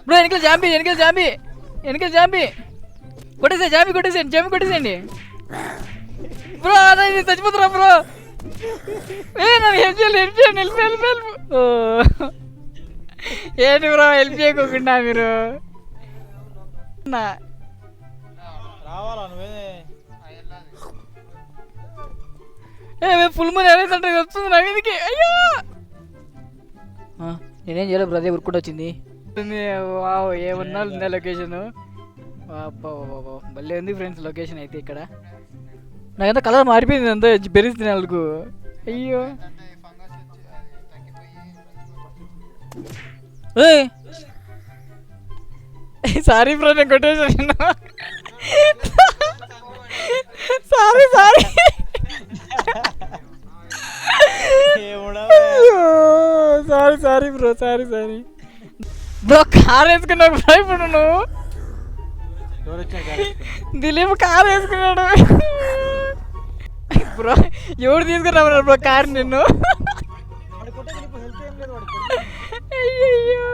bro వెనకాల zombie కొట్టేసేయండి bro అదే చచ్చిపోతున్నా bro నన్ను హెల్ప్ చేయాలి ఏంటి బ్రో హెల్ప్ చేయకోకుండా మీరు ఫుల్ మనీ అంటే వస్తుంది నా మీదకి అయ్యో నేనేం చేయలేదు బ్రో అదే ఉరుక్కుంటూ వచ్చింది వావ్ ఏమన్నా ఉందా లొకేషన్ భలే ఉంది ఫ్రెండ్స్ లొకేషన్ అయితే ఇక్కడ నాకంతా కలర్ మారిపోయింది అంతా బెరీస్ తినాలకు అయ్యో సారీ బ్రో నేను కొట్టేసాను సారీ బ్రో కార్ వేసుకున్నావు బ్రో ఇప్పుడు నువ్వు దిలీప్ కార్ వేసుకున్నాడు బ్రో ఎవడు తీసుకున్నావు బ్రో కార్ నిన్ను అయ్యో